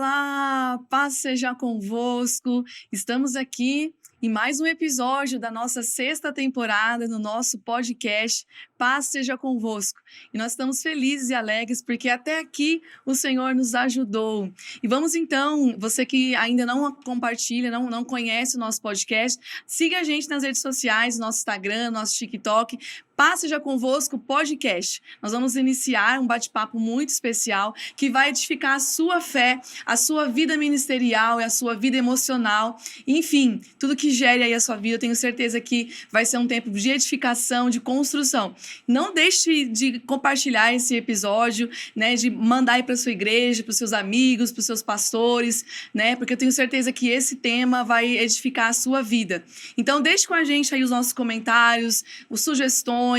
Olá, paz seja convosco. Estamos aqui em mais um episódio da nossa sexta temporada no nosso podcast Paz seja convosco. E nós estamos felizes e alegres porque até aqui o Senhor nos ajudou. E vamos então, você que ainda não compartilha, não conhece o nosso podcast, siga a gente nas redes sociais, nosso Instagram, nosso TikTok, Paz seja convosco podcast. Nós vamos iniciar um bate-papo muito especial que vai edificar a sua fé, a sua vida ministerial e a sua vida emocional. Enfim, tudo que gere aí a sua vida, eu tenho certeza que vai ser um tempo de edificação, de construção. Não deixe de compartilhar esse episódio, né, de mandar aí para sua igreja, para os seus amigos, para os seus pastores, né, porque eu tenho certeza que esse tema vai edificar a sua vida. Então, deixe com a gente aí os nossos comentários, as sugestões.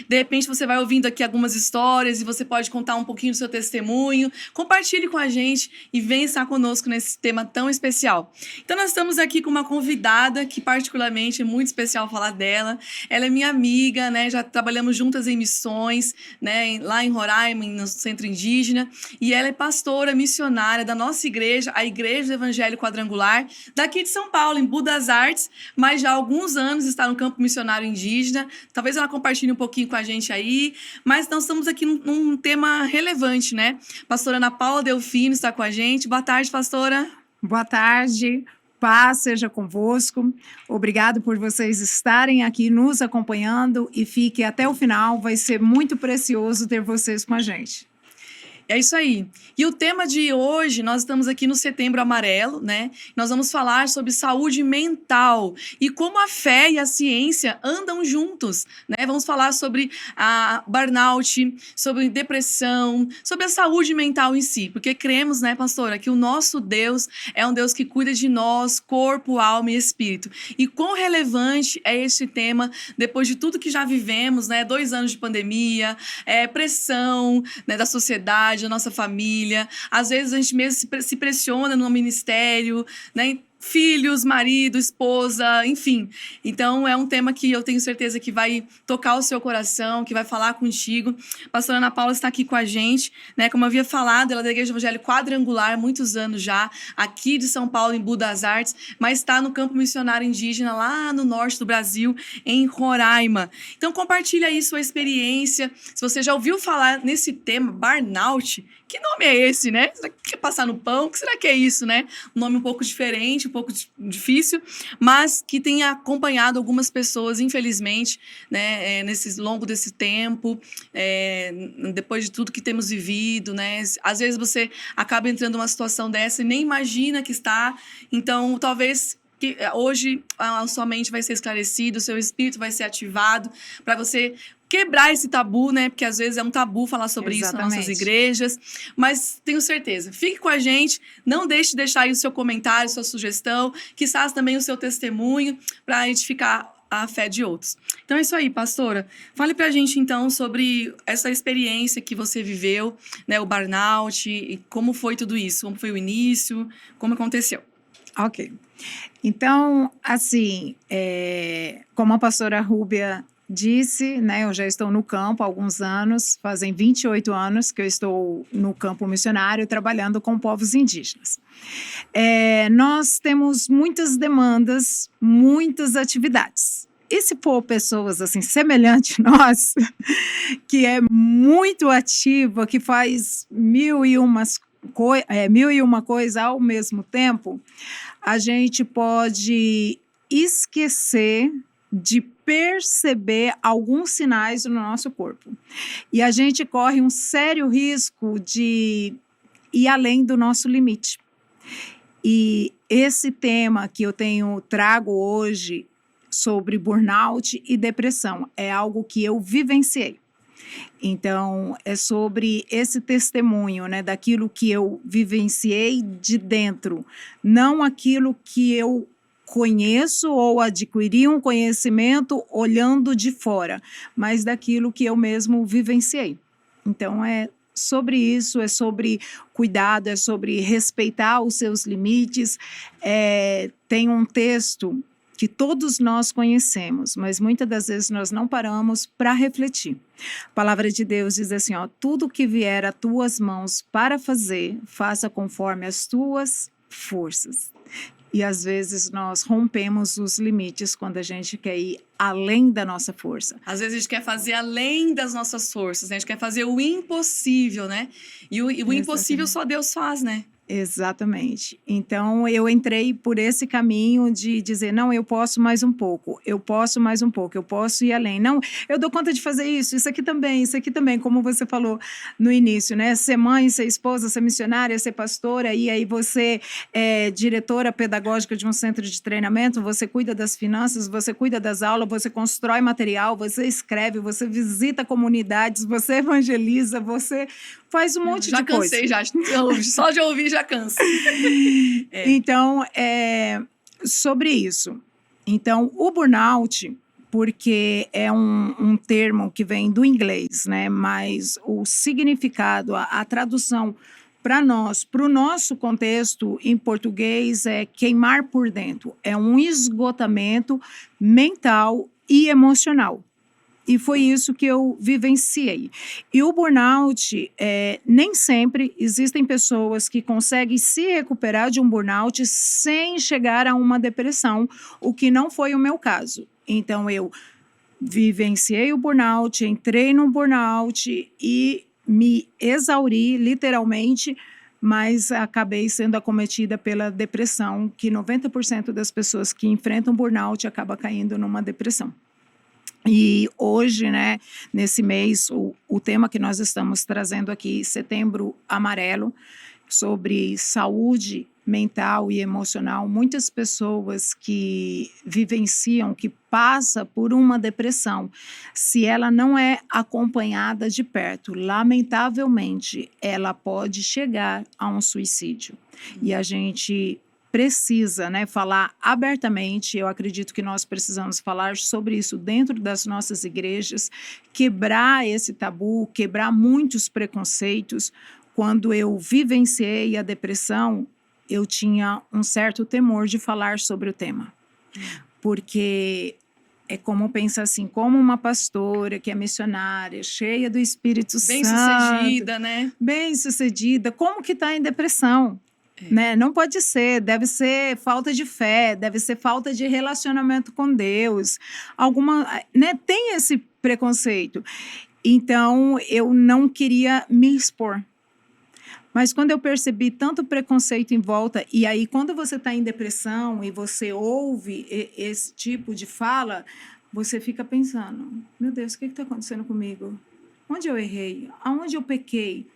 De repente você vai ouvindo aqui algumas histórias e você pode contar um pouquinho do seu testemunho. Compartilhe com a gente e venha estar conosco nesse tema tão especial. Então nós estamos aqui com uma convidada que particularmente é muito especial falar dela. Ela é minha amiga, né? Já trabalhamos juntas em missões, né? Lá em Roraima, no Centro Indígena. E ela é pastora missionária da nossa igreja, a Igreja do Evangelho Quadrangular, daqui de São Paulo, em Budas das Artes, mas já há alguns anos está no campo missionário indígena. Talvez ela compartilhe um pouquinho com a gente aí, mas nós estamos aqui num tema relevante, né? Pastora Ana Paula Delfino está com a gente. Boa tarde, pastora. Boa tarde, paz seja convosco. Obrigado por vocês estarem aqui nos acompanhando e fique até o final, vai ser muito precioso ter vocês com a gente. É isso aí. E o tema de hoje, nós estamos aqui no Setembro Amarelo, né? Nós vamos falar sobre saúde mental e como a fé e a ciência andam juntos, né? Vamos falar sobre a burnout, sobre depressão, sobre a saúde mental em si, porque cremos, né, pastora, que o nosso Deus é um Deus que cuida de nós, corpo, alma e espírito. E quão relevante é esse tema depois de tudo que já vivemos, né? 2 anos de pandemia, pressão, né, da sociedade, da nossa família. Às vezes a gente mesmo se pressiona no ministério, né? Filhos, marido, esposa, enfim. Então, é um tema que eu tenho certeza que vai tocar o seu coração, que vai falar contigo. A pastora Ana Paula está aqui com a gente, né? Como eu havia falado, ela é da Igreja do Evangelho Quadrangular, muitos anos já, aqui de São Paulo, em Budas das Artes, mas está no campo missionário indígena, lá no norte do Brasil, em Roraima. Então, compartilha aí sua experiência. Se você já ouviu falar nesse tema, burnout, que nome é esse, né? Será que é passar no pão? O que será que é isso, né? Um nome um pouco diferente, um pouco difícil, mas que tem acompanhado algumas pessoas, infelizmente, né, longo desse tempo, depois de tudo que temos vivido, né? Às vezes você acaba entrando numa situação dessa e nem imagina que está. Então, talvez que hoje a sua mente vai ser esclarecida, o seu espírito vai ser ativado para você quebrar esse tabu, né? Porque às vezes é um tabu falar sobre isso nas nossas igrejas. Mas tenho certeza, fique com a gente, não deixe de deixar aí o seu comentário, sua sugestão, quizás também o seu testemunho para edificar a fé de outros. Então é isso aí, pastora. Fale pra gente então sobre essa experiência que você viveu, né? O burnout, e como foi tudo isso, como foi o início, como aconteceu. Ok. Então, assim, como a pastora Rúbia disse, né, eu já estou no campo há alguns anos, fazem 28 anos que eu estou no campo missionário trabalhando com povos indígenas. Nós temos muitas demandas, muitas atividades. E se for pessoas assim, semelhantes a nós, que é muito ativa, que faz mil e uma coisas ao mesmo tempo, a gente pode esquecer de perceber alguns sinais no nosso corpo. E a gente corre um sério risco de ir além do nosso limite. E esse tema que eu trago hoje sobre burnout e depressão é algo que eu vivenciei. Então, é sobre esse testemunho, né, daquilo que eu vivenciei de dentro, não aquilo que eu conheço ou adquiri um conhecimento olhando de fora, mas daquilo que eu mesmo vivenciei. Então, é sobre isso, é sobre cuidado, é sobre respeitar os seus limites. Tem um texto que todos nós conhecemos, mas muitas das vezes nós não paramos para refletir. A palavra de Deus diz assim, ó, tudo que vier às tuas mãos para fazer, faça conforme as tuas forças. E às vezes nós rompemos os limites quando a gente quer ir além da nossa força. Às vezes a gente quer fazer além das nossas forças, né? A gente quer fazer o impossível, né? E o impossível só Deus faz, né? Exatamente. Então, eu entrei por esse caminho de dizer, não, eu posso mais um pouco, eu posso mais um pouco, eu posso ir além. Não, eu dou conta de fazer isso aqui também, como você falou no início, né? Ser mãe, ser esposa, ser missionária, ser pastora, e aí você é diretora pedagógica de um centro de treinamento, você cuida das finanças, você cuida das aulas, você constrói material, você escreve, você visita comunidades, você evangeliza, você faz um monte de coisa. Já cansei, só de ouvir já cansa. Então, sobre isso. Então, o burnout, porque é um termo que vem do inglês, né? Mas o significado, a tradução para nós, para o nosso contexto em português, é queimar por dentro. É um esgotamento mental e emocional. E foi isso que eu vivenciei. E o burnout, nem sempre existem pessoas que conseguem se recuperar de um burnout sem chegar a uma depressão, o que não foi o meu caso. Então, eu vivenciei o burnout, entrei no burnout e me exauri, literalmente, mas acabei sendo acometida pela depressão, que 90% das pessoas que enfrentam burnout acabam caindo numa depressão. E hoje, né, nesse mês, o tema que nós estamos trazendo aqui, Setembro Amarelo, sobre saúde mental e emocional, muitas pessoas que vivenciam, que passam por uma depressão, se ela não é acompanhada de perto, lamentavelmente, ela pode chegar a um suicídio. E a gente precisa, né, falar abertamente. Eu acredito que nós precisamos falar sobre isso dentro das nossas igrejas, quebrar esse tabu, quebrar muitos preconceitos. Quando eu vivenciei a depressão, eu tinha um certo temor de falar sobre o tema, porque é como pensa assim, como uma pastora que é missionária, cheia do Espírito Santo, bem-sucedida, né? Bem-sucedida, como que está em depressão? Né? Não pode ser, deve ser falta de fé, deve ser falta de relacionamento com Deus, né? Tem esse preconceito. Então, eu não queria me expor. Mas quando eu percebi tanto preconceito em volta, e aí quando você está em depressão e você ouve esse tipo de fala, você fica pensando, meu Deus, o que está acontecendo comigo? Onde eu errei? Aonde eu pequei?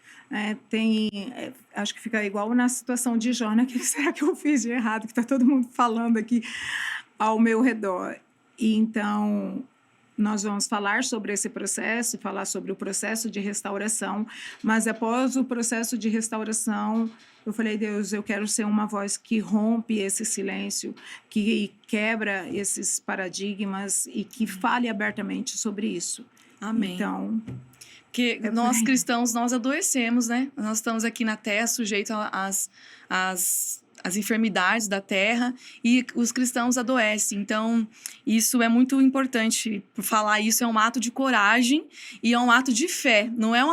Acho que fica igual na situação de Jó, né? O que será que eu fiz de errado? Que está todo mundo falando aqui ao meu redor. E então, nós vamos falar sobre esse processo, falar sobre o processo de restauração, mas após o processo de restauração, eu falei, Deus, eu quero ser uma voz que rompe esse silêncio, que quebra esses paradigmas e que fale abertamente sobre isso. Amém. Então, porque nós cristãos, nós adoecemos, né? Nós estamos aqui na terra, sujeitos às enfermidades da terra, e os cristãos adoecem. Então, isso é muito importante. Falar isso é um ato de coragem e é um ato de fé. Não é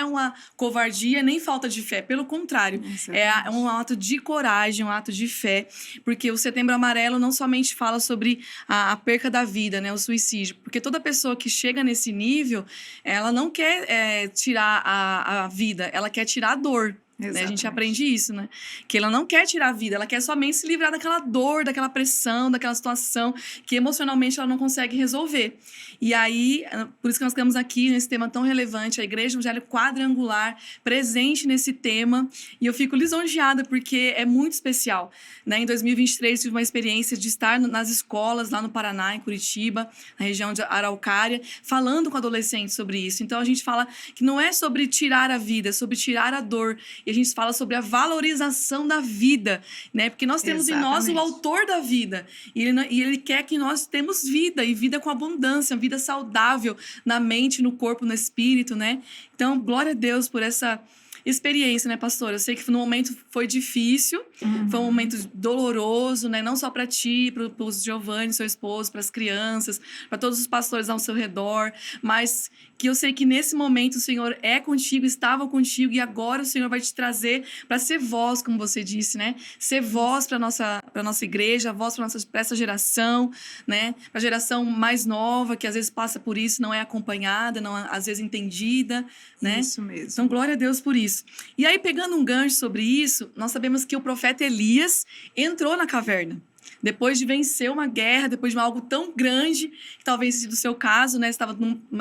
uma covardia nem falta de fé. Pelo contrário, é um ato de coragem, um ato de fé. Porque o Setembro Amarelo não somente fala sobre a perca da vida, né? O suicídio. Porque toda pessoa que chega nesse nível, ela não quer tirar a vida, ela quer tirar a dor. Né? A gente aprende isso, né? Que ela não quer tirar a vida, ela quer somente se livrar daquela dor, daquela pressão, daquela situação que emocionalmente ela não consegue resolver. E aí, por isso que nós estamos aqui nesse tema tão relevante, a Igreja Evangélica Quadrangular, presente nesse tema. E eu fico lisonjeada porque é muito especial. Né? Em 2023, tive uma experiência de estar nas escolas lá no Paraná, em Curitiba, na região de Araucária, falando com adolescentes sobre isso. Então, a gente fala que não é sobre tirar a vida, é sobre tirar a dor. E a gente fala sobre a valorização da vida, né? Porque nós temos em nós o autor da vida. E ele quer que nós temos vida, e vida com abundância, vida saudável na mente, no corpo, no espírito, né? Então, glória a Deus por essa experiência, né, pastora? Eu sei que no momento foi difícil, foi um momento doloroso, né? Não só para ti, para o Giovanni, seu esposo, para as crianças, para todos os pastores ao seu redor, mas que eu sei que nesse momento o Senhor é contigo, estava contigo, e agora o Senhor vai te trazer para ser voz, como você disse, né? Ser voz para nossa igreja, voz para essa geração, né? Para a geração mais nova, que às vezes passa por isso, não é acompanhada, não é, às vezes entendida, né? Isso mesmo. Então, glória a Deus por isso. E aí, pegando um gancho sobre isso, nós sabemos que o profeta Elias entrou na caverna. Depois de vencer uma guerra, depois de algo tão grande, que talvez sido o seu caso, né? Você estava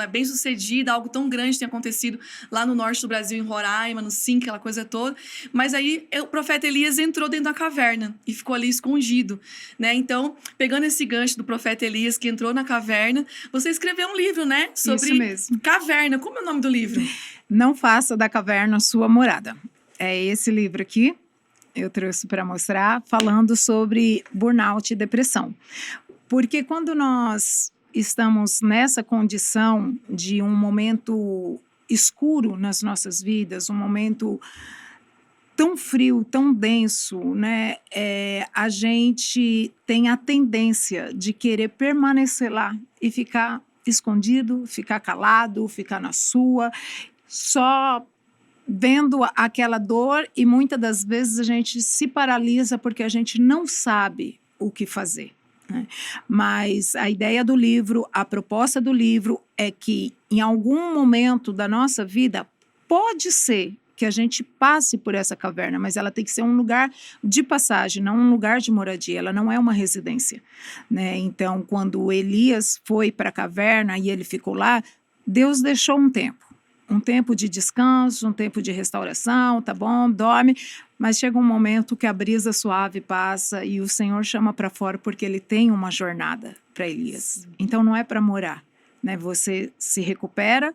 bem sucedida, algo tão grande tinha acontecido lá no norte do Brasil, em Roraima, no Sim, aquela coisa toda. Mas aí o profeta Elias entrou dentro da caverna e ficou ali escondido, né? Então, pegando esse gancho do profeta Elias que entrou na caverna, você escreveu um livro, né? Sobre Isso mesmo. caverna. Como é o nome do livro? Não faça da caverna sua morada. É esse livro aqui. Eu trouxe para mostrar, falando sobre burnout e depressão. Porque quando nós estamos nessa condição de um momento escuro nas nossas vidas, um momento tão frio, tão denso, né? A gente tem a tendência de querer permanecer lá e ficar escondido, ficar calado, ficar na sua, só vendo aquela dor, e muitas das vezes a gente se paralisa porque a gente não sabe o que fazer, né? Mas a ideia do livro, a proposta do livro é que em algum momento da nossa vida pode ser que a gente passe por essa caverna, mas ela tem que ser um lugar de passagem, não um lugar de moradia, ela não é uma residência, né? Então, quando Elias foi para a caverna e ele ficou lá, Deus deixou um tempo de descanso, um tempo de restauração, tá bom, dorme, mas chega um momento que a brisa suave passa e o Senhor chama para fora porque ele tem uma jornada para Elias. Então não é para morar, né? Você se recupera,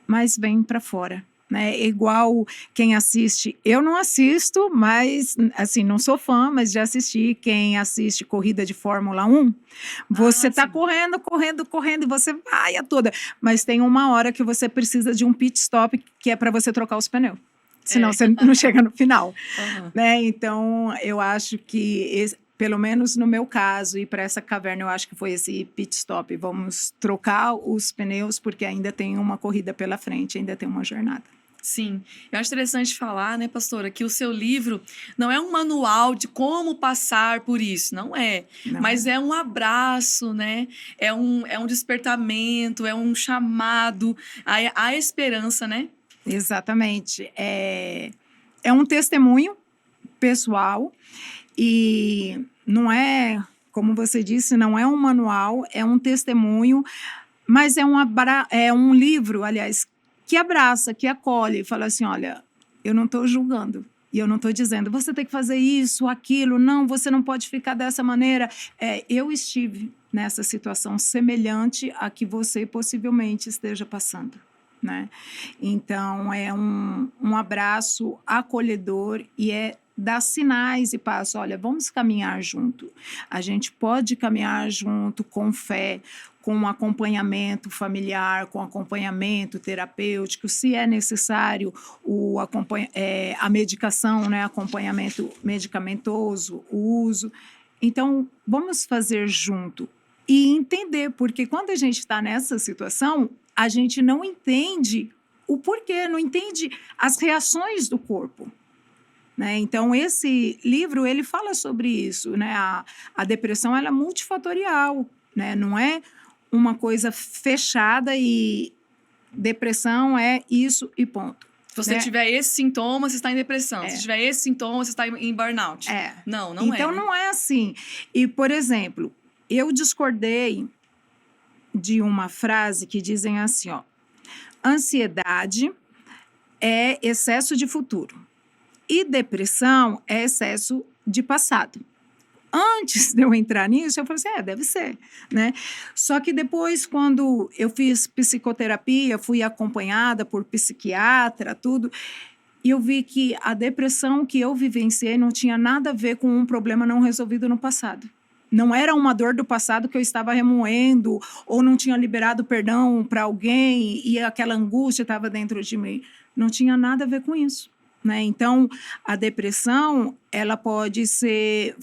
mas vem para fora, né? Igual quem assiste, eu não assisto, mas assim, não sou fã, mas já assisti. Quem assiste corrida de Fórmula 1, você tá correndo e você vai a toda, mas tem uma hora que você precisa de um pit stop, que é para você trocar os pneus, senão você não chega no final, né? Então eu acho que pelo menos no meu caso, e para essa caverna, eu acho que foi esse pit stop. Vamos trocar os pneus, porque ainda tem uma corrida pela frente, ainda tem uma jornada. Sim, eu acho interessante falar, né, pastora, que o seu livro não é um manual de como passar por isso, não é. Não. Mas é um abraço, né? É um despertamento, é um chamado à esperança, né? Exatamente. É um testemunho pessoal. E não é, como você disse, não é um manual, é um testemunho, mas é um livro, aliás, que abraça, que acolhe, e fala assim, olha, eu não estou julgando, e eu não estou dizendo, você tem que fazer isso, aquilo, não, você não pode ficar dessa maneira. Eu estive nessa situação semelhante a que você possivelmente esteja passando, né? Então, é um abraço acolhedor e dá sinais e passos. Olha, vamos caminhar junto. A gente pode caminhar junto com fé, com acompanhamento familiar, com acompanhamento terapêutico, se é necessário a medicação, né, acompanhamento medicamentoso, o uso. Então, vamos fazer junto e entender, porque quando a gente está nessa situação, a gente não entende o porquê, não entende as reações do corpo, né? Então, esse livro, ele fala sobre isso, né? A depressão, ela é multifatorial, né? Não é uma coisa fechada e depressão é isso e ponto. Se você tiver esse sintoma, você está em depressão. Se tiver esse sintoma, você está em burnout. Não então, é. Então, não é assim. E, por exemplo, eu discordei de uma frase que dizem assim, ó, ansiedade é excesso de futuro e depressão é excesso de passado. Antes de eu entrar nisso, eu falei assim, deve ser, né? Só que depois, quando eu fiz psicoterapia, fui acompanhada por psiquiatra, tudo, e eu vi que a depressão que eu vivenciei não tinha nada a ver com um problema não resolvido no passado. Não era uma dor do passado que eu estava remoendo ou não tinha liberado perdão para alguém e aquela angústia estava dentro de mim. Não tinha nada a ver com isso. né? Então, a depressão, ela pode ser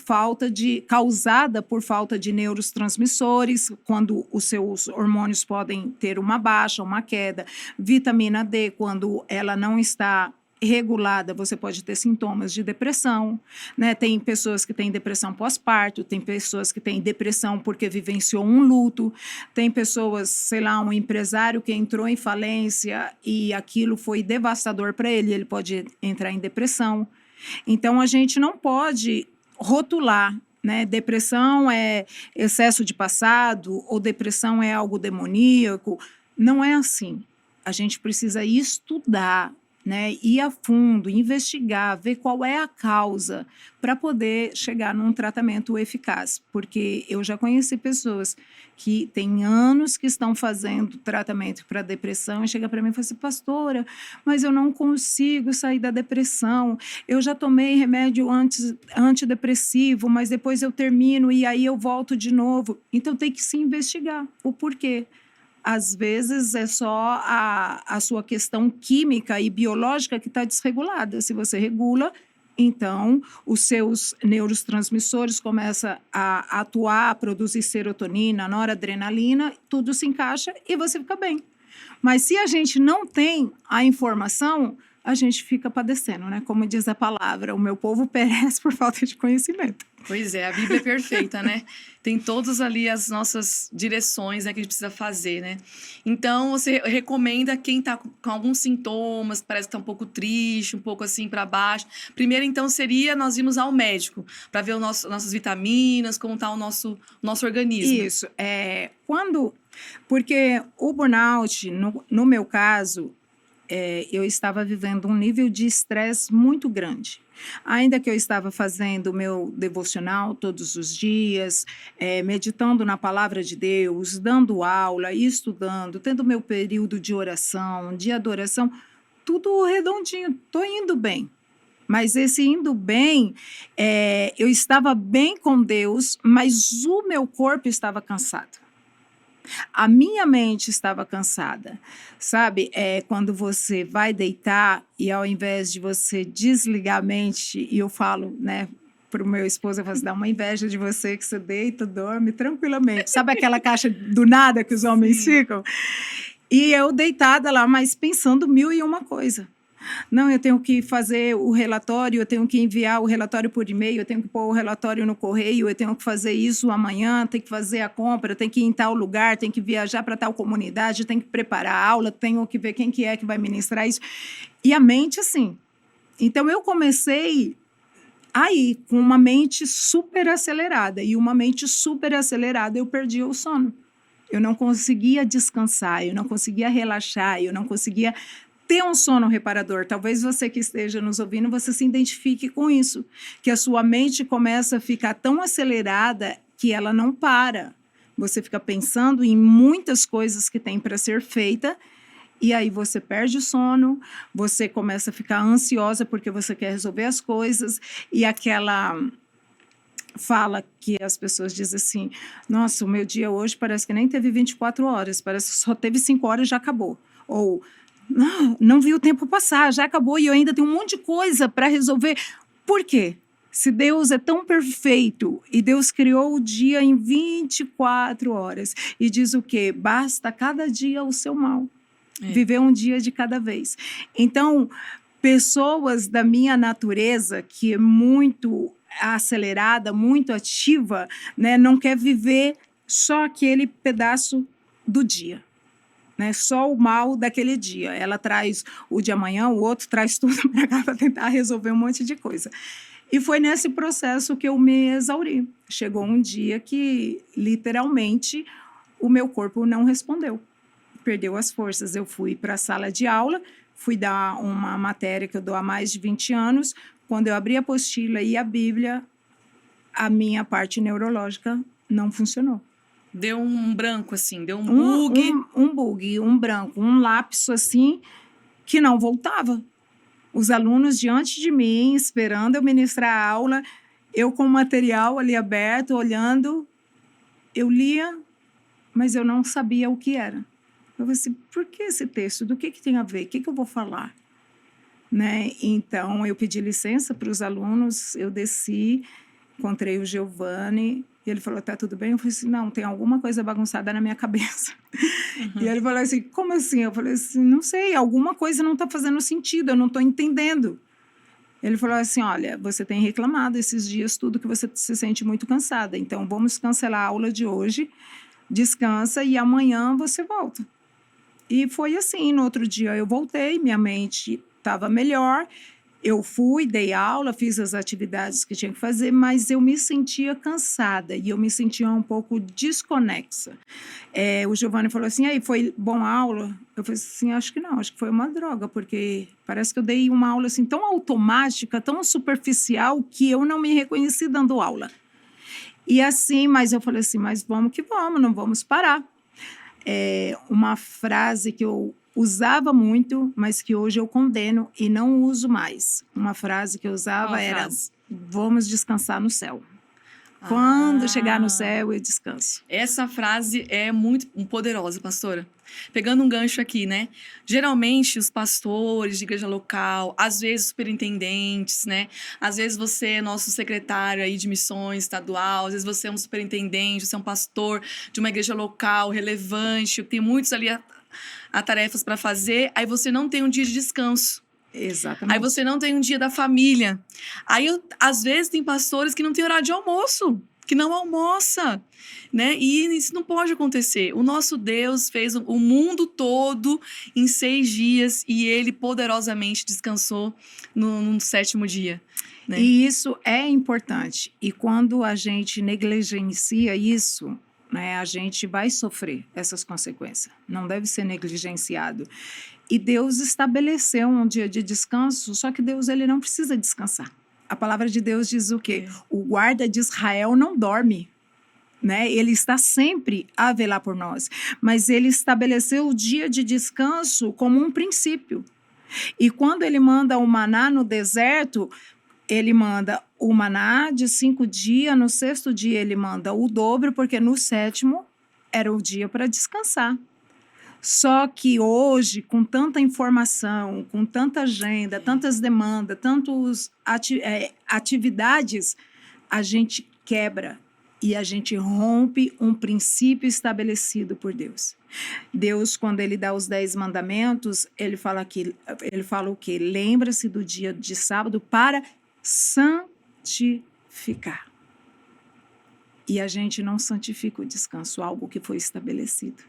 causada por falta de neurotransmissores, quando os seus hormônios podem ter uma baixa, uma queda. Vitamina D, quando ela não está regulada, você pode ter sintomas de depressão, né? Tem pessoas que têm depressão pós-parto, tem pessoas que têm depressão porque vivenciou um luto, tem pessoas, sei lá, um empresário que entrou em falência e aquilo foi devastador para ele, ele pode entrar em depressão. Então, a gente não pode rotular, né? Depressão é excesso de passado ou depressão é algo demoníaco. Não é assim. A gente precisa estudar, né, ir a fundo, investigar, ver qual é a causa para poder chegar num tratamento eficaz. Porque eu já conheci pessoas que têm anos que estão fazendo tratamento para depressão e chega para mim e fala assim, pastora, mas eu não consigo sair da depressão. Eu já tomei remédio antidepressivo, mas depois eu termino e aí eu volto de novo. Então tem que se investigar o porquê. Às vezes é só a sua questão química e biológica que está desregulada. Se você regula, então os seus neurotransmissores começam a atuar, a produzir serotonina, noradrenalina, tudo se encaixa e você fica bem. Mas se a gente não tem a informação, a gente fica padecendo, né? Como diz a palavra, o meu povo perece por falta de conhecimento. Pois é, a Bíblia é perfeita, né? Tem todas ali as nossas direções, né, que a gente precisa fazer, né? Então, você recomenda quem tá com alguns sintomas, parece que tá um pouco triste, um pouco assim para baixo. Primeiro, então, seria nós irmos ao médico para ver nossas vitaminas, como tá o nosso organismo. Isso, porque o burnout, no meu caso, eu estava vivendo um nível de estresse muito grande. Ainda que eu estava fazendo o meu devocional todos os dias, meditando na palavra de Deus, dando aula, estudando, tendo meu período de oração, de adoração, tudo redondinho, estou indo bem. Mas esse indo bem, eu estava bem com Deus, mas o meu corpo estava cansado. A minha mente estava cansada, sabe? Quando você vai deitar e ao invés de você desligar a mente, e eu falo, né, para o meu esposo, eu falo assim, dá uma inveja de você que você deita, dorme tranquilamente. Sabe aquela caixa do nada que os homens ficam? E eu deitada lá, mas pensando mil e uma coisa. Não, eu tenho que fazer o relatório, eu tenho que enviar o relatório por e-mail, eu tenho que pôr o relatório no correio, eu tenho que fazer isso amanhã, tenho que fazer a compra, eu tenho que ir em tal lugar, tenho que viajar para tal comunidade, tenho que preparar a aula, tenho que ver quem que é que vai ministrar isso. E a mente, assim. Então, eu comecei aí, com uma mente super acelerada. E uma mente super acelerada, eu perdi o sono. Eu não conseguia descansar, eu não conseguia relaxar, eu não conseguia ter um sono reparador. Talvez você que esteja nos ouvindo, você se identifique com isso, que a sua mente começa a ficar tão acelerada que ela não para. Você fica pensando em muitas coisas que tem para ser feita e aí você perde o sono, você começa a ficar ansiosa porque você quer resolver as coisas e aquela fala que as pessoas dizem assim, nossa, o meu dia hoje parece que nem teve 24 horas, parece que só teve 5 horas e já acabou. Ou não vi o tempo passar, já acabou e eu ainda tenho um monte de coisa para resolver. Por quê? Se Deus é tão perfeito e Deus criou o dia em 24 horas e diz o quê? Basta cada dia o seu mal. Viver um dia de cada vez. Então, pessoas da minha natureza, que é muito acelerada, muito ativa, né, não quer viver só aquele pedaço do dia. Né, só o mal daquele dia. Ela traz o de amanhã, o outro traz tudo para cá para tentar resolver um monte de coisa. E foi nesse processo que eu me exauri. Chegou um dia que, literalmente, o meu corpo não respondeu. Perdeu as forças. Eu fui para a sala de aula, fui dar uma matéria que eu dou há mais de 20 anos. Quando eu abri a apostila e a Bíblia, a minha parte neurológica não funcionou. Deu um branco, assim, deu um bug. Um bug, um branco, um lapso, assim, que não voltava. Os alunos diante de mim, esperando eu ministrar a aula, eu com o material ali aberto, olhando, eu lia, mas eu não sabia o que era. Eu falei assim, por que esse texto? Do que tem a ver? O que eu vou falar? né? Então, eu pedi licença para os alunos, eu desci, encontrei o Giovanni, e ele falou, tá tudo bem? Eu falei assim, não, tem alguma coisa bagunçada na minha cabeça. E ele falou assim, como assim? Eu falei assim, não sei, alguma coisa não está fazendo sentido, eu não estou entendendo. Ele falou assim, olha, você tem reclamado esses dias tudo que você se sente muito cansada, então vamos cancelar a aula de hoje, descansa e amanhã você volta. E foi assim, no outro dia eu voltei, minha mente estava melhor, eu fui, dei aula, fiz as atividades que tinha que fazer, mas eu me sentia cansada e eu me sentia um pouco desconexa. O Giovanni falou assim, aí, foi bom a aula? Eu falei assim, acho que não, acho que foi uma droga, porque parece que eu dei uma aula assim tão automática, tão superficial, que eu não me reconheci dando aula. E assim, mas eu falei assim, mas vamos que vamos, não vamos parar. Uma frase que eu usava muito, mas que hoje eu condeno e não uso mais. Uma frase que eu usava era, vamos descansar no céu. Quando chegar no céu, eu descanso. Essa frase é muito poderosa, pastora. Pegando um gancho aqui, né? Geralmente, os pastores de igreja local, às vezes superintendentes, né? Às vezes você é nosso secretário aí de missões estadual, às vezes você é um superintendente, você é um pastor de uma igreja local relevante, tem muitos ali a tarefas para fazer, aí você não tem um dia de descanso. Exatamente. Aí você não tem um dia da família. Aí, às vezes, tem pastores que não têm horário de almoço, que não almoça, né? E isso não pode acontecer. O nosso Deus fez o mundo todo em 6 dias e Ele poderosamente descansou no 7º dia. Né? E isso é importante. E quando a gente negligencia isso, né, a gente vai sofrer essas consequências. Não deve ser negligenciado. E Deus estabeleceu um dia de descanso, só que Deus ele não precisa descansar. A palavra de Deus diz o quê? O guarda de Israel não dorme, né? Ele está sempre a velar por nós. Mas ele estabeleceu o dia de descanso como um princípio. E quando ele manda o maná no deserto, ele manda o maná de 5 dias, no 6º dia ele manda o dobro, porque no 7º era o dia para descansar. Só que hoje, com tanta informação, com tanta agenda, tantas demandas, tantas atividades, a gente quebra e a gente rompe um princípio estabelecido por Deus. Deus, quando ele dá os 10 mandamentos, ele fala o quê? Lembra-se do dia de sábado para santificar. E a gente não santifica o descanso, algo que foi estabelecido.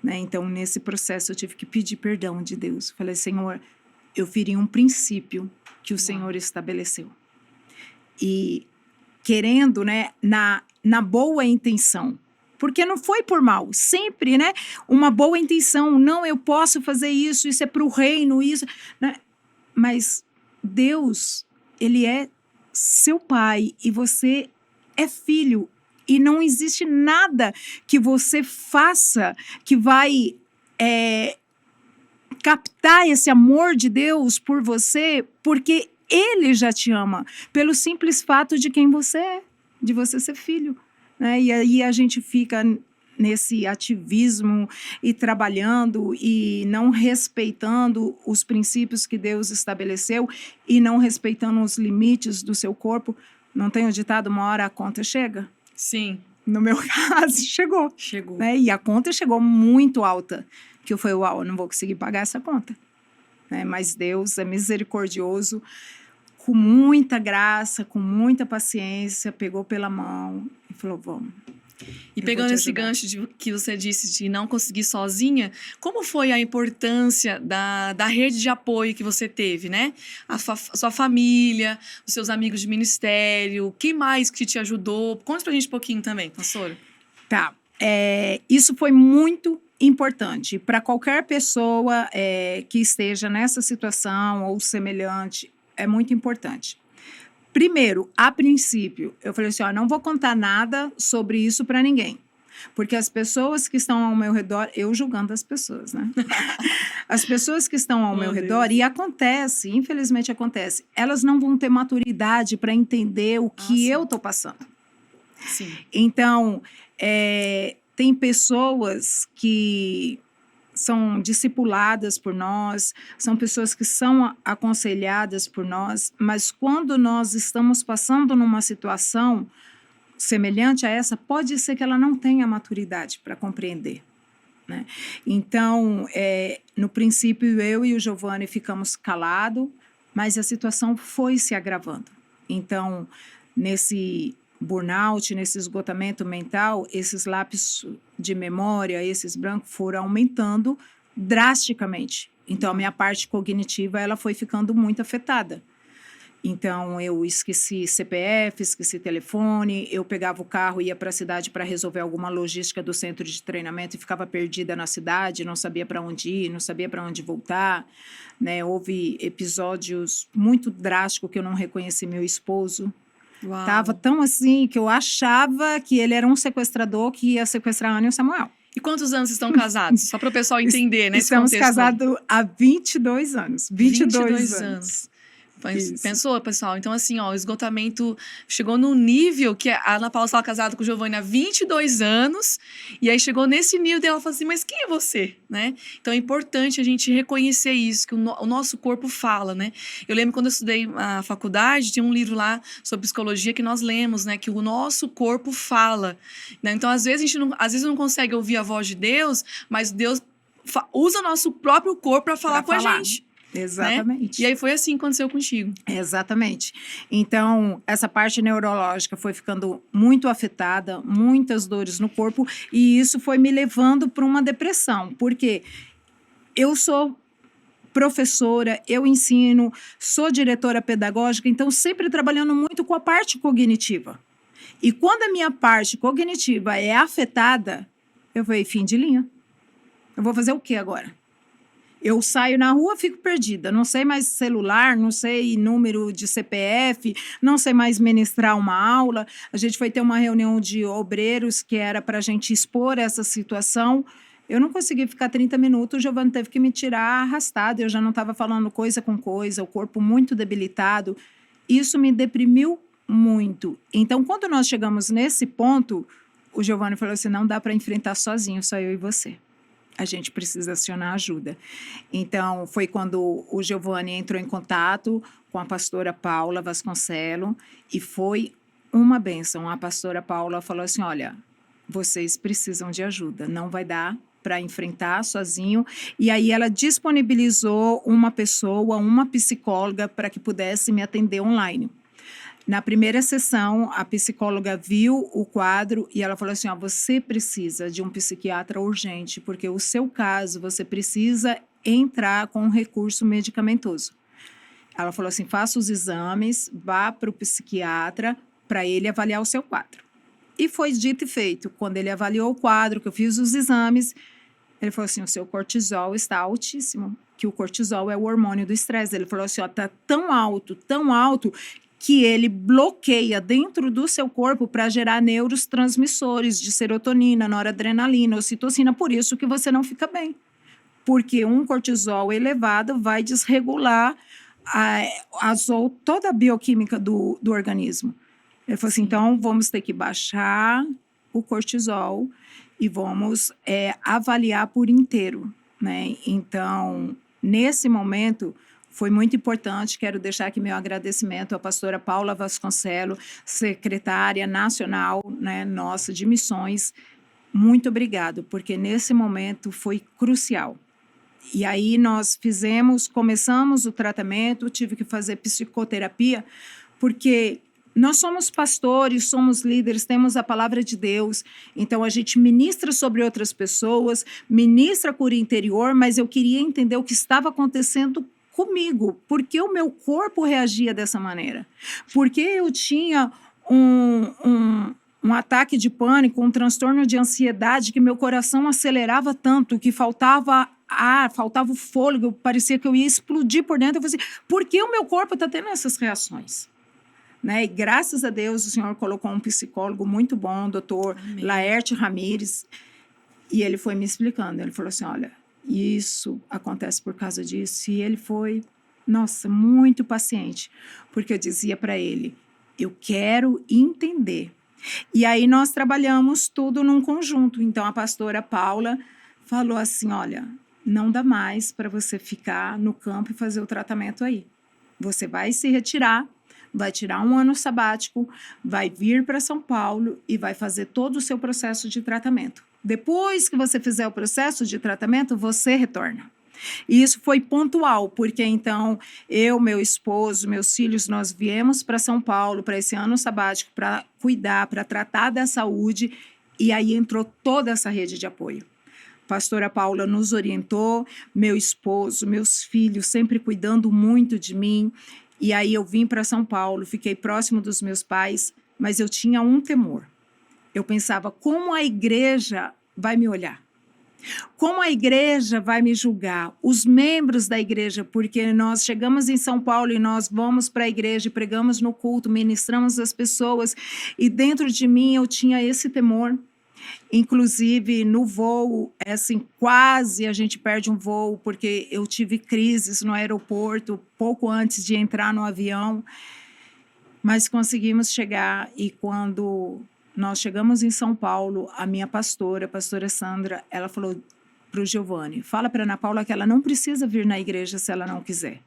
Né? Então, nesse processo, eu tive que pedir perdão de Deus. Falei, Senhor, eu feri um princípio que o Senhor estabeleceu. E querendo, né, na boa intenção, porque não foi por mal, sempre, né, uma boa intenção, não, eu posso fazer isso é para o reino, isso, né? Mas Deus, ele é seu pai e você é filho. E não existe nada que você faça que vai captar esse amor de Deus por você, porque Ele já te ama, pelo simples fato de quem você é, de você ser filho. Né? E aí a gente fica nesse ativismo e trabalhando e não respeitando os princípios que Deus estabeleceu e não respeitando os limites do seu corpo. Não tem o ditado, uma hora a conta chega? Sim. No meu caso, chegou. Né? E a conta chegou muito alta, que eu falei, uau, eu não vou conseguir pagar essa conta. Né? Mas Deus é misericordioso, com muita graça, com muita paciência, pegou pela mão e falou, vamos. E pegando esse gancho que você disse de não conseguir sozinha, como foi a importância da rede de apoio que você teve, né? A sua família, os seus amigos de ministério, quem mais que te ajudou? Conta pra gente um pouquinho também, pastora. Tá. Isso foi muito importante para qualquer pessoa que esteja nessa situação ou semelhante, é muito importante. Primeiro, a princípio, eu falei assim, não vou contar nada sobre isso para ninguém. Porque as pessoas que estão ao meu redor, eu julgando as pessoas, né? As pessoas que estão ao meu redor, e acontece, infelizmente acontece, elas não vão ter maturidade para entender o que eu estou passando. Sim. Então, tem pessoas que são discipuladas por nós, são pessoas que são aconselhadas por nós, mas quando nós estamos passando numa situação semelhante a essa, pode ser que ela não tenha maturidade para compreender, né? Então, no princípio, eu e o Giovanni ficamos calados, mas a situação foi se agravando. Então, nesse burnout, nesse esgotamento mental, esses lápis de memória, esses brancos foram aumentando drasticamente. Então, a minha parte cognitiva ela foi ficando muito afetada. Então, eu esqueci CPF, esqueci telefone, eu pegava o carro, ia para a cidade para resolver alguma logística do centro de treinamento e ficava perdida na cidade, não sabia para onde ir, não sabia para onde voltar, né? Houve episódios muito drásticos que eu não reconheci meu esposo. Uau. Tava tão assim que eu achava que ele era um sequestrador que ia sequestrar a Ana e o Samuel. E quantos anos estão casados? Só para o pessoal entender, né? Estamos casados há 22 anos. 22 anos. Pensou, pessoal? Então, assim, ó, o esgotamento chegou num nível que a Ana Paula estava casada com o Giovanni há 22 anos, e aí chegou nesse nível e ela falou assim, mas quem é você? Né? Então, é importante a gente reconhecer isso, que o nosso corpo fala, né? Eu lembro quando eu estudei na faculdade, tinha um livro lá sobre psicologia que nós lemos, né? Que o nosso corpo fala, né? Então, às vezes, a gente não consegue ouvir a voz de Deus, mas Deus usa o nosso próprio corpo para falar com a gente. Exatamente. Né? E aí foi assim que aconteceu contigo. Exatamente. Então, essa parte neurológica foi ficando muito afetada, muitas dores no corpo, e isso foi me levando para uma depressão, porque eu sou professora, eu ensino, sou diretora pedagógica, então sempre trabalhando muito com a parte cognitiva. E quando a minha parte cognitiva é afetada, eu falei, fim de linha. Eu vou fazer o quê agora? Eu saio na rua, fico perdida. Não sei mais celular, não sei número de CPF, não sei mais ministrar uma aula. A gente foi ter uma reunião de obreiros que era para a gente expor essa situação. Eu não consegui ficar 30 minutos, o Giovanni teve que me tirar arrastada. Eu já não estava falando coisa com coisa, o corpo muito debilitado. Isso me deprimiu muito. Então, quando nós chegamos nesse ponto, o Giovanni falou assim, não dá para enfrentar sozinho, só eu e você. A gente precisa acionar ajuda. Então, foi quando o Giovanni entrou em contato com a pastora Paula Vasconcelo e foi uma bênção. A pastora Paula falou assim, olha, vocês precisam de ajuda, não vai dar para enfrentar sozinho. E aí ela disponibilizou uma pessoa, uma psicóloga, para que pudesse me atender online. Na primeira sessão, a psicóloga viu o quadro e ela falou assim, ó, você precisa de um psiquiatra urgente, porque o seu caso, você precisa entrar com um recurso medicamentoso. Ela falou assim, faça os exames, vá para o psiquiatra para ele avaliar o seu quadro. E foi dito e feito. Quando ele avaliou o quadro, que eu fiz os exames, ele falou assim, o seu cortisol está altíssimo, que o cortisol é o hormônio do estresse. Ele falou assim, ó, tá tão alto, que ele bloqueia dentro do seu corpo para gerar neurotransmissores de serotonina, noradrenalina, ocitocina, por isso que você não fica bem. Porque um cortisol elevado vai desregular toda a bioquímica do organismo. Ele falou assim, então vamos ter que baixar o cortisol e vamos avaliar por inteiro, né? Então, nesse momento, foi muito importante, quero deixar aqui meu agradecimento à pastora Paula Vasconcelo, secretária nacional, né, nossa, de missões. Muito obrigado, porque nesse momento foi crucial. E aí nós começamos o tratamento, tive que fazer psicoterapia, porque nós somos pastores, somos líderes, temos a palavra de Deus, então a gente ministra sobre outras pessoas, ministra a cura interior, mas eu queria entender o que estava acontecendo comigo, porque o meu corpo reagia dessa maneira, porque eu tinha um ataque de pânico, um transtorno de ansiedade, que meu coração acelerava tanto, que faltava ar, faltava o fôlego, parecia que eu ia explodir por dentro. Eu falei assim, por que o meu corpo está tendo essas reações? Né? E graças a Deus o Senhor colocou um psicólogo muito bom, doutor Laerte Ramires, e ele foi me explicando, ele falou assim, olha, isso acontece por causa disso. E ele foi, nossa, muito paciente, porque eu dizia para ele, eu quero entender. E aí nós trabalhamos tudo num conjunto. Então a pastora Paula falou assim, olha, não dá mais para você ficar no campo e fazer o tratamento aí. Você vai se retirar, vai tirar um ano sabático, vai vir para São Paulo e vai fazer todo o seu processo de tratamento. Depois que você fizer o processo de tratamento, você retorna. E isso foi pontual, porque então eu, meu esposo, meus filhos, nós viemos para São Paulo para esse ano sabático para cuidar, para tratar da saúde, e aí entrou toda essa rede de apoio. Pastora Paula nos orientou, meu esposo, meus filhos sempre cuidando muito de mim. E aí eu vim para São Paulo, fiquei próximo dos meus pais, mas eu tinha um temor. Eu pensava, como a igreja vai me olhar? Como a igreja vai me julgar? Os membros da igreja, porque nós chegamos em São Paulo e nós vamos para a igreja, pregamos no culto, ministramos as pessoas, e dentro de mim eu tinha esse temor. Inclusive, no voo, assim, quase a gente perde um voo, porque eu tive crises no aeroporto pouco antes de entrar no avião, mas conseguimos chegar. E quando nós chegamos em São Paulo, a minha pastora, a pastora Sandra, ela falou para o Giovanni, fala para Ana Paula que ela não precisa vir na igreja se ela não quiser.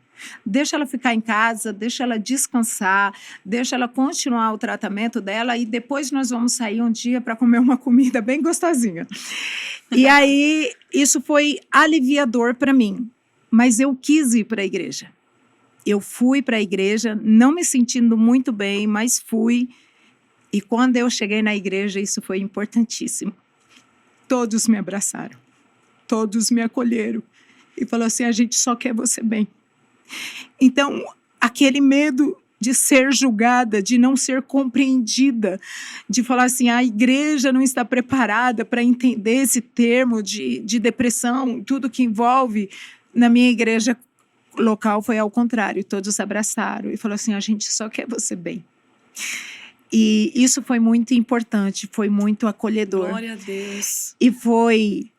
Deixa ela ficar em casa, deixa ela descansar, deixa ela continuar o tratamento dela e depois nós vamos sair um dia para comer uma comida bem gostosinha. E aí, isso foi aliviador para mim, mas eu quis ir para a igreja. Eu fui para a igreja, não me sentindo muito bem, mas fui. E quando eu cheguei na igreja, isso foi importantíssimo. Todos me abraçaram, todos me acolheram e falaram assim, a gente só quer você bem. Então, aquele medo de ser julgada, de não ser compreendida, de falar assim, a igreja não está preparada para entender esse termo de depressão, tudo que envolve. Na minha igreja local foi ao contrário, todos se abraçaram e falaram assim, a gente só quer você bem. E isso foi muito importante, foi muito acolhedor. Glória a Deus. E foi...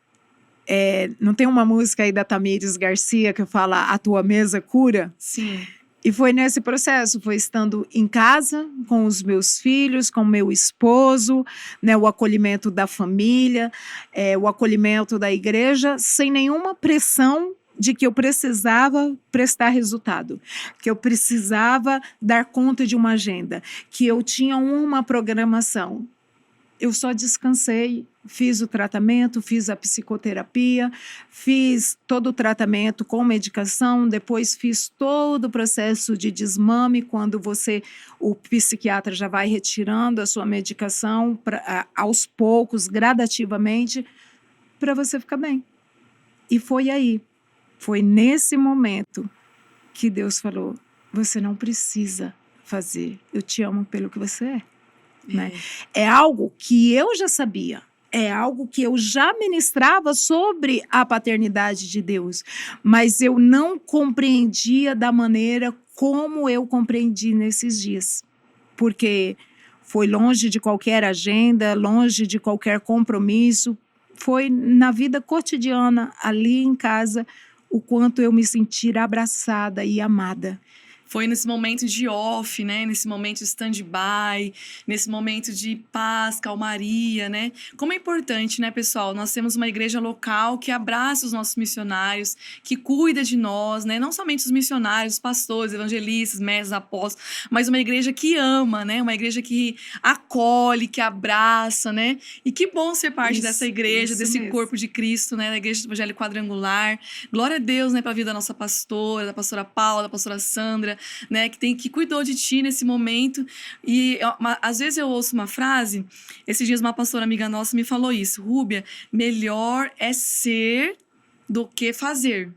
não tem uma música aí da Tamires Garcia que fala a tua mesa cura? Sim. E foi nesse processo, foi estando em casa com os meus filhos, com meu esposo, né, o acolhimento da família, o acolhimento da igreja, sem nenhuma pressão de que eu precisava prestar resultado, que eu precisava dar conta de uma agenda, que eu tinha uma programação. Eu só descansei, fiz o tratamento, fiz a psicoterapia, fiz todo o tratamento com medicação, depois fiz todo o processo de desmame, quando o psiquiatra já vai retirando a sua medicação aos poucos, gradativamente, para você ficar bem. E foi aí, foi nesse momento que Deus falou, você não precisa fazer, eu te amo pelo que você é. Né? É algo que eu já sabia, é algo que eu já ministrava sobre a paternidade de Deus, mas eu não compreendia da maneira como eu compreendi nesses dias, porque foi longe de qualquer agenda, longe de qualquer compromisso, foi na vida cotidiana, ali em casa, o quanto eu me senti abraçada e amada. Foi nesse momento de off, né? Nesse momento de stand-by, nesse momento de paz, calmaria, né? Como é importante, né, pessoal? Nós temos uma igreja local que abraça os nossos missionários, que cuida de nós, né? Não somente os missionários, os pastores, evangelistas, mestres, apóstolos, mas uma igreja que ama, né? Uma igreja que acolhe, que abraça, né? E que bom ser parte dessa igreja, desse mesmo. Corpo de Cristo, né? Da Igreja do Evangelho Quadrangular. Glória a Deus, né? Para a vida da nossa pastora, da pastora Paula, da pastora Sandra, né, que cuidou de ti nesse momento. E às vezes eu ouço uma frase, esses dias uma pastora amiga nossa me falou isso, Rúbia, melhor é ser do que fazer.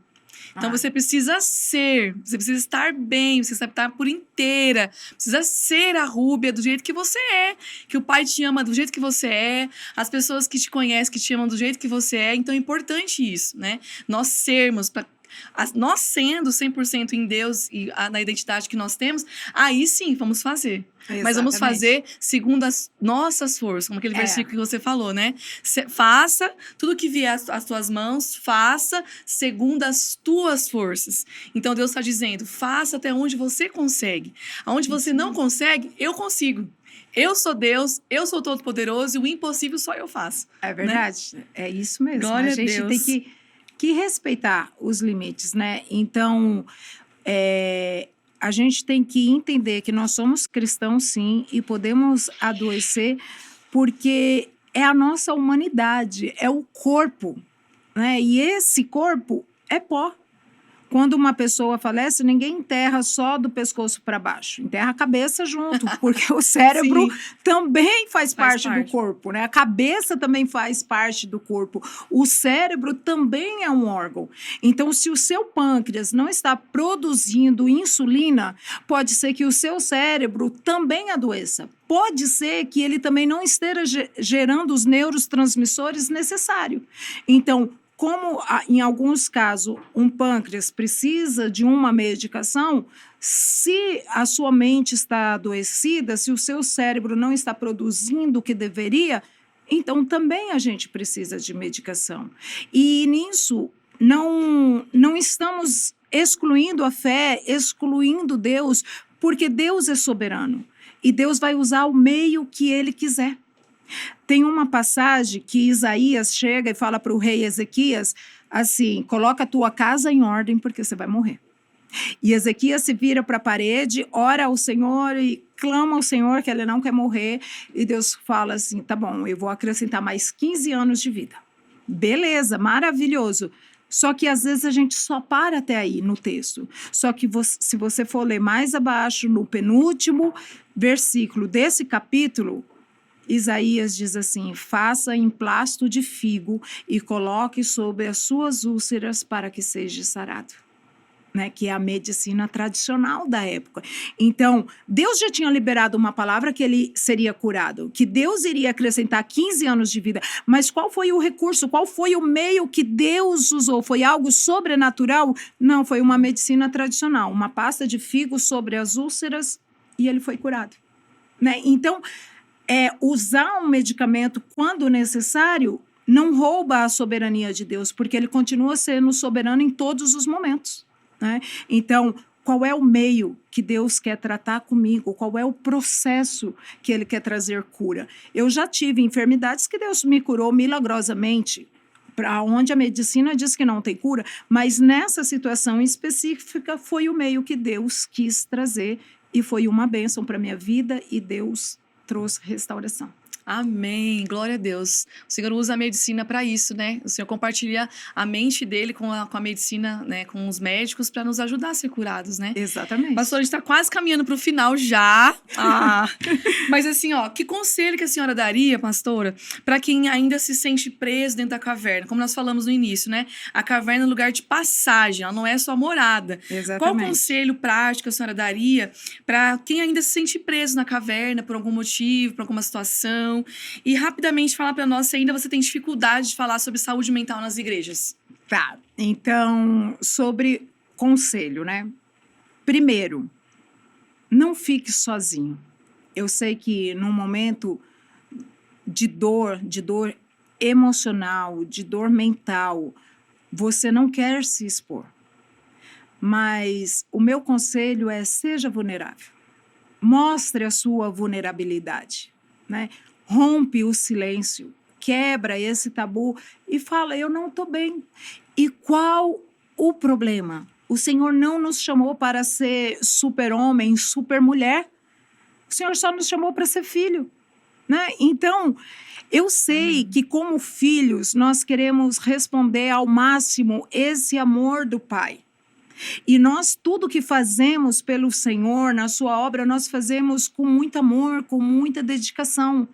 Então você precisa ser, você precisa estar bem, você precisa estar por inteira, precisa ser a Rúbia do jeito que você é, que o Pai te ama do jeito que você é, as pessoas que te conhecem, que te amam do jeito que você é. Então é importante isso, né? Nós sermos, nós sendo 100% em Deus e na identidade que nós temos, aí sim vamos fazer. Exatamente. Mas vamos fazer segundo as nossas forças, como aquele versículo que você falou, né? Faça tudo que vier às tuas mãos, faça segundo as tuas forças. Então Deus está dizendo, faça até onde você consegue. Aonde você não consegue, eu consigo. Eu sou Deus, eu sou todo-poderoso e o impossível só eu faço. É verdade, né? É isso mesmo. Glória a gente Deus. tem que que respeitar os limites, né? Então, a gente tem que entender que nós somos cristãos, sim, e podemos adoecer, porque é a nossa humanidade, é o corpo, né? E esse corpo é pó. Quando uma pessoa falece, ninguém enterra só do pescoço para baixo, enterra a cabeça junto, porque o cérebro também faz parte do corpo, né? A cabeça também faz parte do corpo. O cérebro também é um órgão. Então, se o seu pâncreas não está produzindo insulina, pode ser que o seu cérebro também adoeça. Pode ser que ele também não esteja gerando os neurotransmissores necessários. Então, como em alguns casos um pâncreas precisa de uma medicação, se a sua mente está adoecida, se o seu cérebro não está produzindo o que deveria, então também a gente precisa de medicação. E nisso não estamos excluindo a fé, excluindo Deus, porque Deus é soberano e Deus vai usar o meio que Ele quiser. Tem uma passagem que Isaías chega e fala para o rei Ezequias assim: coloca a tua casa em ordem porque você vai morrer. E Ezequias se vira para a parede, ora ao Senhor e clama ao Senhor que ele não quer morrer. E Deus fala assim: tá bom, eu vou acrescentar mais 15 anos de vida. Beleza, maravilhoso. Só que às vezes a gente só para até aí no texto. Só que se você for ler mais abaixo, no penúltimo versículo desse capítulo, Isaías diz assim: faça emplasto de figo e coloque sobre as suas úlceras para que seja sarado. Né, que é a medicina tradicional da época. Então, Deus já tinha liberado uma palavra que ele seria curado, que Deus iria acrescentar 15 anos de vida, mas qual foi o recurso, qual foi o meio que Deus usou? Foi algo sobrenatural? Não, foi uma medicina tradicional, uma pasta de figo sobre as úlceras e ele foi curado. Né? Então, usar um medicamento quando necessário não rouba a soberania de Deus, porque ele continua sendo soberano em todos os momentos. Né? Então, qual é o meio que Deus quer tratar comigo? Qual é o processo que Ele quer trazer cura? Eu já tive enfermidades que Deus me curou milagrosamente, para onde a medicina diz que não tem cura, mas nessa situação específica foi o meio que Deus quis trazer e foi uma bênção para a minha vida e Deus trouxe restauração. Amém, glória a Deus. O Senhor usa a medicina para isso, né? O Senhor compartilha a mente dele com a medicina, né? Com os médicos para nos ajudar a ser curados, né? Exatamente. Pastor, a gente está quase caminhando para o final já. Mas assim, que conselho que a senhora daria, pastora, para quem ainda se sente preso dentro da caverna? Como nós falamos no início, né? A caverna é um lugar de passagem, ela não é sua morada. Exatamente. Qual conselho prático a senhora daria para quem ainda se sente preso na caverna por algum motivo, por alguma situação? E rapidamente falar para nós se ainda você tem dificuldade de falar sobre saúde mental nas igrejas. Tá, então, sobre conselho, né? Primeiro, não fique sozinho. Eu sei que num momento de dor emocional, de dor mental, você não quer se expor. Mas o meu conselho é: seja vulnerável. Mostre a sua vulnerabilidade, né? Rompe o silêncio, quebra esse tabu e fala: eu não estou bem. E qual o problema? O Senhor não nos chamou para ser super-homem, super-mulher. O Senhor só nos chamou para ser filho. Né? Então, eu sei que como filhos nós queremos responder ao máximo esse amor do Pai. E nós, tudo que fazemos pelo Senhor, na sua obra, nós fazemos com muito amor, com muita dedicação.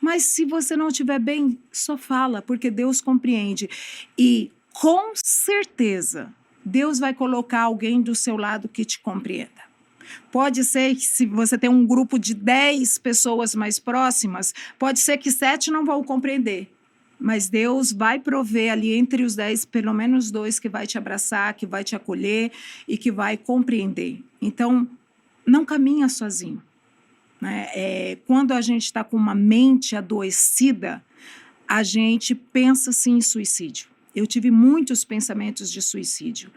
Mas se você não estiver bem, só fala, porque Deus compreende. E, com certeza, Deus vai colocar alguém do seu lado que te compreenda. Pode ser que se você tem um grupo de 10 pessoas mais próximas, pode ser que 7 não vão compreender. Mas Deus vai prover ali entre os 10, pelo menos 2 que vai te abraçar, que vai te acolher e que vai compreender. Então, não caminha sozinho. Né? Quando a gente está com uma mente adoecida, a gente pensa sim em suicídio. Eu tive muitos pensamentos de suicídio.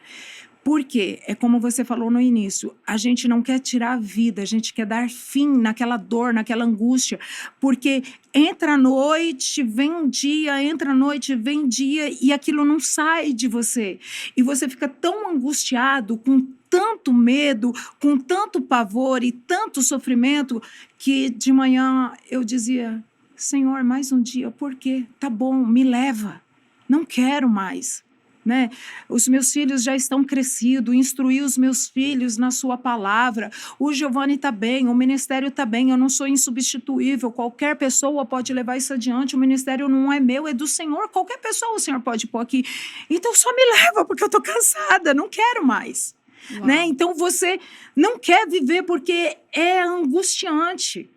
Por quê? É como você falou no início, a gente não quer tirar a vida, a gente quer dar fim naquela dor, naquela angústia, porque entra a noite, vem um dia, entra a noite, vem dia, e aquilo não sai de você. E você fica tão angustiado, com tanto medo, com tanto pavor e tanto sofrimento, que de manhã eu dizia, Senhor, mais um dia, por quê? Tá bom, me leva, não quero mais. Né? Os meus filhos já estão crescidos, instruí os meus filhos na sua palavra, o Giovanni está bem, o ministério está bem, eu não sou insubstituível, qualquer pessoa pode levar isso adiante, o ministério não é meu, é do Senhor, qualquer pessoa o Senhor pode pôr aqui, então só me leva porque eu estou cansada, não quero mais. Né? Então você não quer viver porque é angustiante,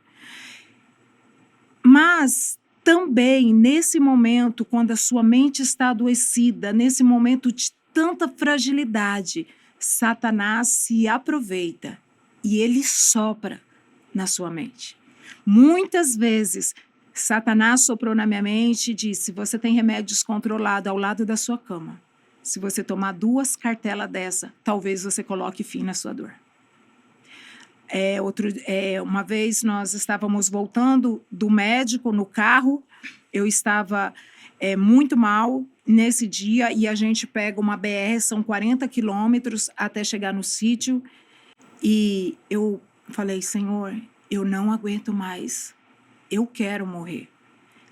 mas também, nesse momento, quando a sua mente está adoecida, nesse momento de tanta fragilidade, Satanás se aproveita e ele sopra na sua mente. Muitas vezes, Satanás soprou na minha mente e disse, você tem remédio descontrolado ao lado da sua cama. Se você tomar 2 cartelas dessa, talvez você coloque fim na sua dor. Uma vez nós estávamos voltando do médico no carro, eu estava muito mal nesse dia e a gente pega uma BR, são 40 quilômetros até chegar no sítio e eu falei, Senhor, eu não aguento mais, eu quero morrer.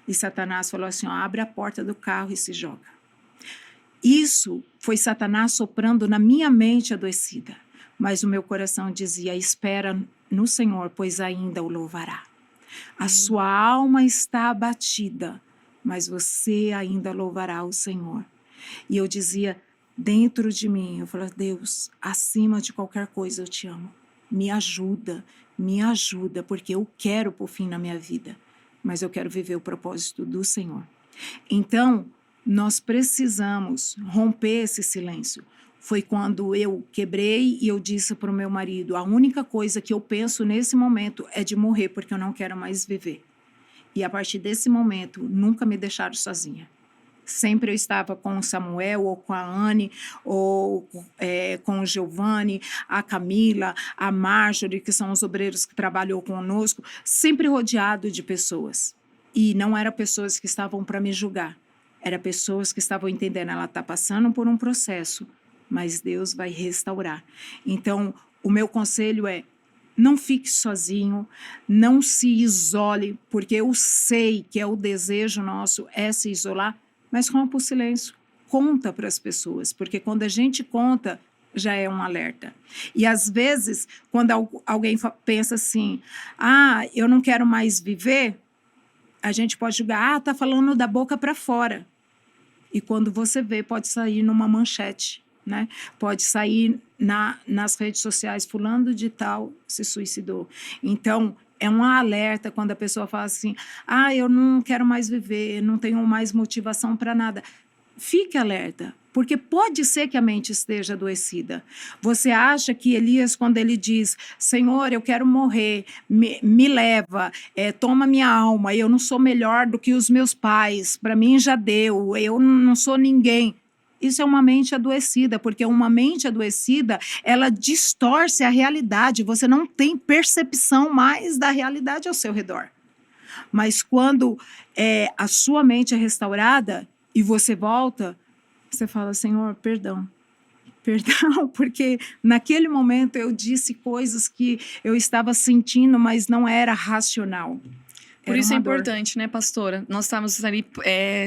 E Satanás falou assim, ó, abre a porta do carro e se joga. Isso foi Satanás soprando na minha mente adoecida. Mas o meu coração dizia, espera no Senhor, pois ainda o louvará. A sua alma está abatida, mas você ainda louvará o Senhor. E eu dizia, dentro de mim, eu falava, Deus, acima de qualquer coisa eu te amo. Me ajuda, porque eu quero pôr fim na minha vida, mas eu quero viver o propósito do Senhor. Então, nós precisamos romper esse silêncio. Foi quando eu quebrei e eu disse para o meu marido, a única coisa que eu penso nesse momento é de morrer, porque eu não quero mais viver. E a partir desse momento, nunca me deixaram sozinha. Sempre eu estava com o Samuel, ou com a Anne, ou com o Giovanni, a Camila, a Marjorie, que são os obreiros que trabalham conosco, sempre rodeado de pessoas. E não eram pessoas que estavam para me julgar, eram pessoas que estavam entendendo, ela está passando por um processo, mas Deus vai restaurar. Então, o meu conselho é, não fique sozinho, não se isole, porque eu sei que é o desejo nosso é se isolar, mas rompa o silêncio, conta para as pessoas, porque quando a gente conta, já é um alerta. E às vezes, quando alguém pensa assim, eu não quero mais viver, a gente pode julgar, tá falando da boca para fora. E quando você vê, pode sair numa manchete. Né? Pode sair nas redes sociais, fulano de tal se suicidou. Então, é um alerta quando a pessoa fala assim, eu não quero mais viver, não tenho mais motivação para nada. Fique alerta, porque pode ser que a mente esteja adoecida. Você acha que Elias, quando ele diz, Senhor, eu quero morrer, me leva, toma minha alma, eu não sou melhor do que os meus pais, para mim já deu, eu não sou ninguém. Isso é uma mente adoecida, porque uma mente adoecida, ela distorce a realidade, você não tem percepção mais da realidade ao seu redor. Mas quando a sua mente é restaurada e você volta, você fala, Senhor, perdão, porque naquele momento eu disse coisas que eu estava sentindo, mas não era racional. Por isso é importante, né, pastora? Nós estamos ali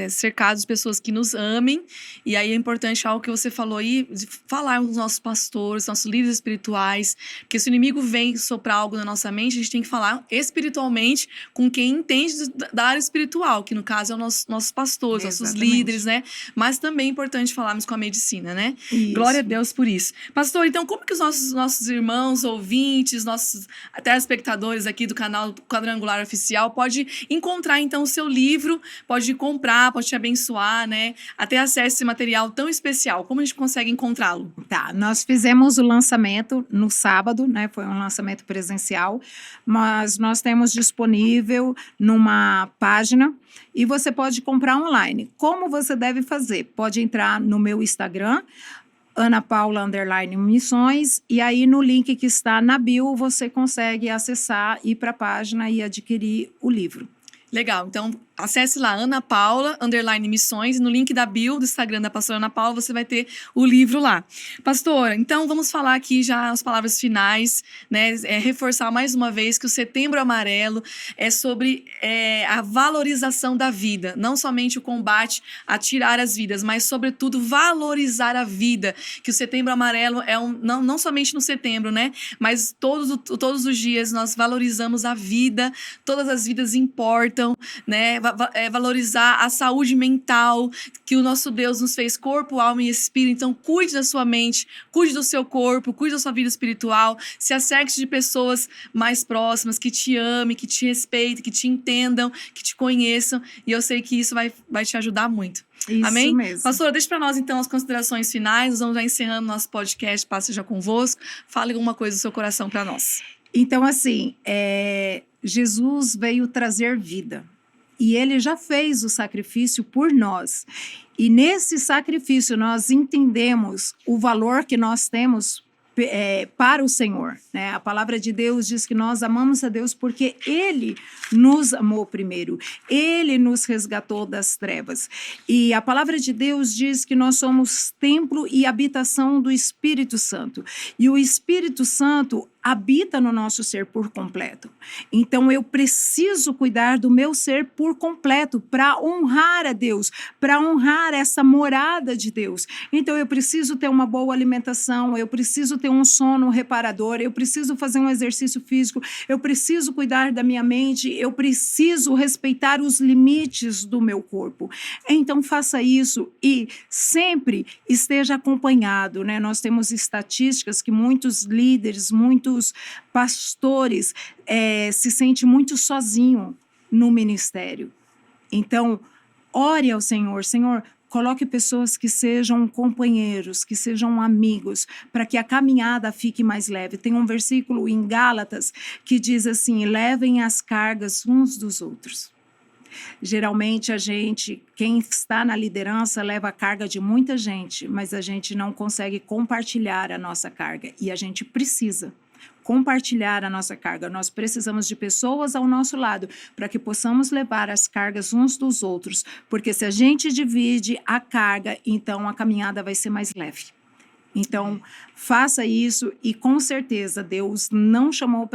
cercados de pessoas que nos amem, e aí é importante algo que você falou aí, de falar com os nossos pastores, nossos líderes espirituais, porque se o inimigo vem soprar algo na nossa mente, a gente tem que falar espiritualmente com quem entende da área espiritual, que no caso é os nossos pastores, nossos líderes, né? Mas também é importante falarmos com a medicina, né? Isso. Glória a Deus por isso. Pastor, então como que os nossos irmãos, ouvintes, nossos telespectadores aqui do canal Quadrangular Oficial pode encontrar, então, o seu livro, pode comprar, pode te abençoar, né? Até acesse esse material tão especial. Como a gente consegue encontrá-lo? Tá, nós fizemos o lançamento no sábado, né? Foi um lançamento presencial, mas nós temos disponível numa página e você pode comprar online. Como você deve fazer? Pode entrar no meu Instagram, Ana Paula _missões, e aí no link que está na bio você consegue acessar, ir para a página e adquirir o livro. Legal, então acesse lá, Ana Paula _missões, no link da bio do Instagram da pastora Ana Paula você vai ter o livro lá. Pastora, então vamos falar aqui já as palavras finais, né? Reforçar mais uma vez que o Setembro Amarelo é sobre a valorização da vida, não somente o combate a tirar as vidas, mas sobretudo valorizar a vida, que o Setembro Amarelo é não somente no setembro, né? Mas todos os dias nós valorizamos a vida, todas as vidas importam, né? Valorizar a saúde mental, que o nosso Deus nos fez corpo, alma e espírito. Então, cuide da sua mente, cuide do seu corpo, cuide da sua vida espiritual, se acerque de pessoas mais próximas, que te amem, que te respeitem, que te entendam, que te conheçam. E eu sei que isso vai te ajudar muito. Isso Amém? mesmo. Pastora, deixa para nós então as considerações finais. Nós vamos já encerrando nosso podcast, Passe Já Convosco. Fale alguma coisa do seu coração para nós. Então, assim, Jesus veio trazer vida. E ele já fez o sacrifício por nós. E nesse sacrifício nós entendemos o valor que nós temos para o Senhor, né? A palavra de Deus diz que nós amamos a Deus porque Ele nos amou primeiro. Ele nos resgatou das trevas. E a palavra de Deus diz que nós somos templo e habitação do Espírito Santo. E o Espírito Santo habita no nosso ser por completo. Então, eu preciso cuidar do meu ser por completo para honrar a Deus, para honrar essa morada de Deus. Então, eu preciso ter uma boa alimentação, eu preciso ter um sono reparador, eu preciso fazer um exercício físico, eu preciso cuidar da minha mente, eu preciso respeitar os limites do meu corpo. Então, faça isso e sempre esteja acompanhado, né? Nós temos estatísticas que muitos líderes, muitos pastores se sentem muito sozinhos no ministério. Então, ore ao Senhor. Senhor, coloque pessoas que sejam companheiros, que sejam amigos, para que a caminhada fique mais leve. Tem um versículo em Gálatas que diz assim: levem as cargas uns dos outros. Geralmente quem está na liderança leva a carga de muita gente, mas a gente não consegue compartilhar a nossa carga e a gente precisa compartilhar a nossa carga. Nós precisamos de pessoas ao nosso lado para que possamos levar as cargas uns dos outros, porque se a gente divide a carga, então a caminhada vai ser mais leve. Então, faça isso e com certeza Deus não chamou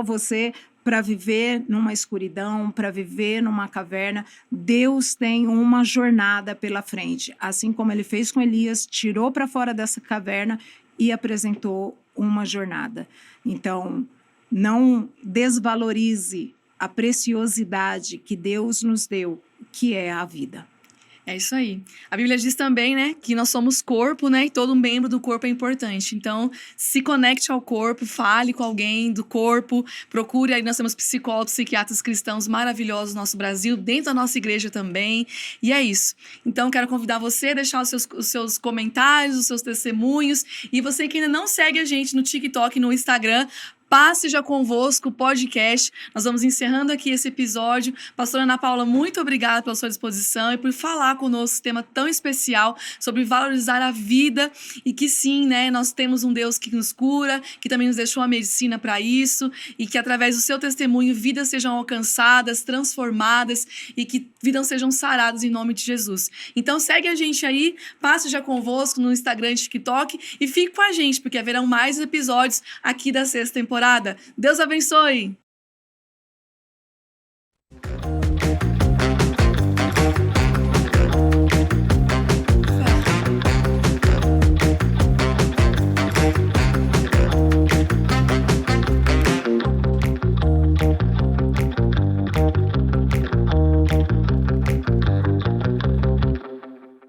você para viver numa escuridão, para viver numa caverna. Deus tem uma jornada pela frente. Assim como ele fez com Elias, tirou para fora dessa caverna e apresentou uma jornada. Então, não desvalorize a preciosidade que Deus nos deu, que é a vida. É isso aí. A Bíblia diz também, né, que nós somos corpo, né, e todo membro do corpo é importante. Então, se conecte ao corpo, fale com alguém do corpo, procure aí, nós temos psicólogos, psiquiatras cristãos maravilhosos no nosso Brasil, dentro da nossa igreja também, e é isso. Então, quero convidar você a deixar os seus comentários, os seus testemunhos, e você que ainda não segue a gente no TikTok e no Instagram, Passe Já Convosco, podcast. Nós vamos encerrando aqui esse episódio. Pastora Ana Paula, muito obrigada pela sua disposição e por falar conosco esse tema tão especial sobre valorizar a vida e que sim, né, nós temos um Deus que nos cura, que também nos deixou a medicina para isso e que através do seu testemunho vidas sejam alcançadas, transformadas e que vidas sejam saradas em nome de Jesus. Então segue a gente aí, Passe Já Convosco no Instagram e TikTok e fique com a gente porque haverão mais episódios aqui da sexta temporada. Deus abençoe!